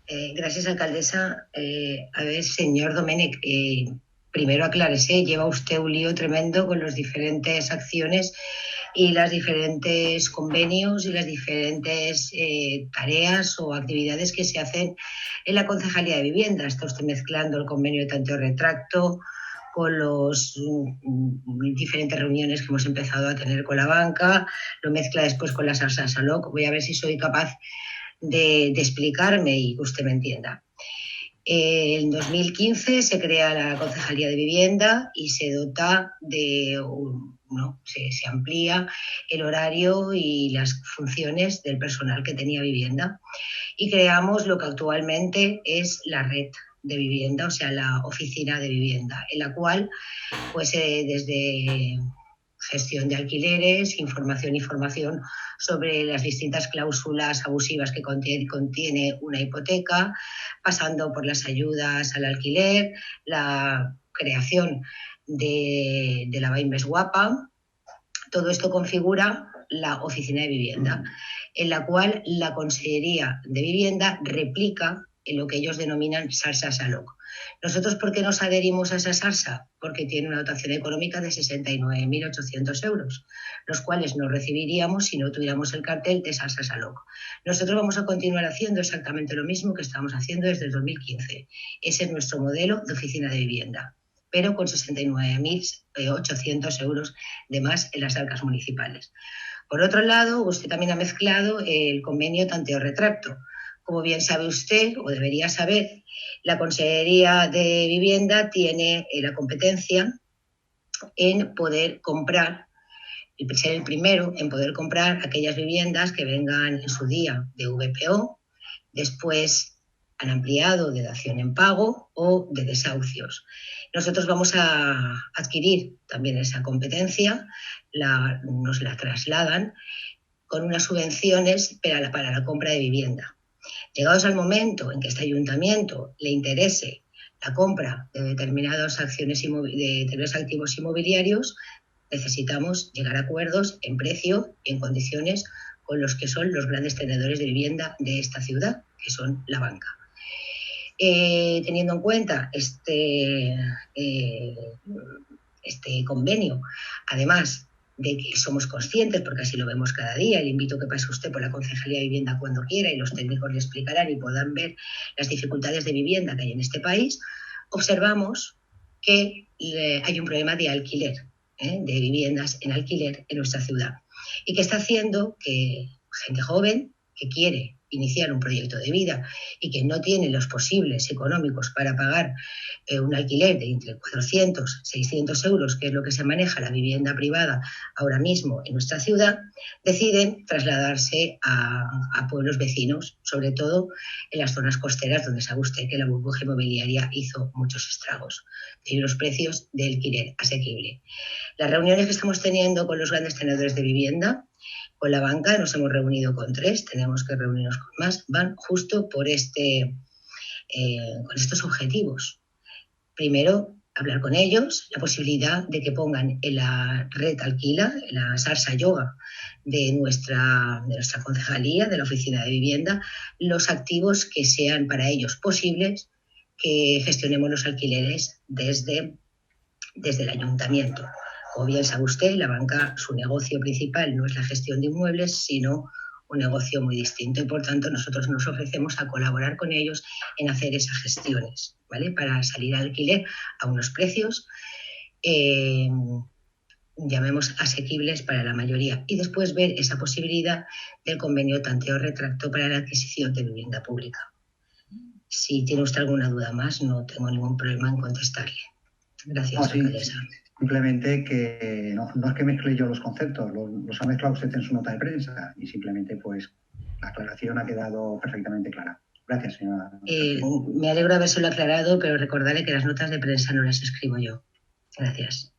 Gracias, alcaldesa. A ver, señor Domènech, primero aclárese, lleva usted un lío tremendo con las diferentes acciones y los diferentes convenios y las diferentes tareas o actividades que se hacen en la Concejalía de Vivienda. Está usted mezclando el convenio de tanteo retracto con las diferentes reuniones que hemos empezado a tener con la banca, lo mezcla después con las salsas al Voy a ver si soy capaz de explicarme y que usted me entienda. En 2015 se crea la Concejalía de Vivienda y se dota de se amplía el horario y las funciones del personal que tenía vivienda y creamos lo que actualmente es la red de vivienda, o sea, la oficina de vivienda, en la cual pues desde gestión de alquileres, información y formación sobre las distintas cláusulas abusivas que contiene una hipoteca, pasando por las ayudas al alquiler, la creación de la Baimes Guapa. Todo esto configura la oficina de vivienda, en la cual la Consellería de Vivienda replica en lo que ellos denominan Sarsa Salok. ¿Nosotros por qué nos adherimos a esa Sarsa? Porque tiene una dotación económica de 69.800 euros, los cuales no recibiríamos si no tuviéramos el cartel de Sarsa Salok. Nosotros vamos a continuar haciendo exactamente lo mismo que estamos haciendo desde el 2015. Ese es nuestro modelo de oficina de vivienda, pero con 69.800 euros de más en las arcas municipales. Por otro lado, usted también ha mezclado el convenio tanteo-retracto. Como bien sabe usted, o debería saber, la Consellería de Vivienda tiene la competencia en poder comprar, ser el primero en poder comprar aquellas viviendas que vengan en su día de VPO, después han ampliado de dación en pago o de desahucios. Nosotros vamos a adquirir también esa competencia, nos la trasladan con unas subvenciones para la compra de vivienda. Llegados al momento en que este ayuntamiento le interese la compra de determinadas activos inmobiliarios, necesitamos llegar a acuerdos en precio y en condiciones con los que son los grandes tenedores de vivienda de esta ciudad, que son la banca. Teniendo en cuenta este convenio, además de que somos conscientes, porque así lo vemos cada día, le invito a que pase usted por la Concejalía de Vivienda cuando quiera y los técnicos le explicarán y puedan ver las dificultades de vivienda que hay en este país, observamos que hay un problema de alquiler, de viviendas en alquiler en nuestra ciudad, y que está haciendo que gente joven que quiere iniciar un proyecto de vida y que no tiene los posibles económicos para pagar un alquiler de entre 400 y 600 euros, que es lo que se maneja la vivienda privada ahora mismo en nuestra ciudad, deciden trasladarse a pueblos vecinos, sobre todo en las zonas costeras, donde sabe usted que la burbuja inmobiliaria hizo muchos estragos y los precios de alquiler asequible. Las reuniones que estamos teniendo con los grandes tenedores de vivienda, con la banca, nos hemos reunido con 3, tenemos que reunirnos con más, van justo por con estos objetivos. Primero, hablar con ellos, la posibilidad de que pongan en la red alquila, en la Sarsa Yoga de nuestra concejalía, de la oficina de vivienda, los activos que sean para ellos posibles, que gestionemos los alquileres desde el ayuntamiento. Como bien sabe usted, la banca, su negocio principal no es la gestión de inmuebles, sino un negocio muy distinto, y por tanto nosotros nos ofrecemos a colaborar con ellos en hacer esas gestiones, ¿vale? Para salir al alquiler a unos precios llamemos asequibles para la mayoría, y después ver esa posibilidad del convenio tanteo-retracto para la adquisición de vivienda pública. Si tiene usted alguna duda más, no tengo ningún problema en contestarle. Gracias, alcaldesa. Sí. Simplemente que no es que mezcle yo los conceptos, los ha mezclado usted en su nota de prensa y simplemente pues la aclaración ha quedado perfectamente clara. Gracias, señora. Me alegro de habérselo aclarado, pero recordarle que las notas de prensa no las escribo yo. Gracias.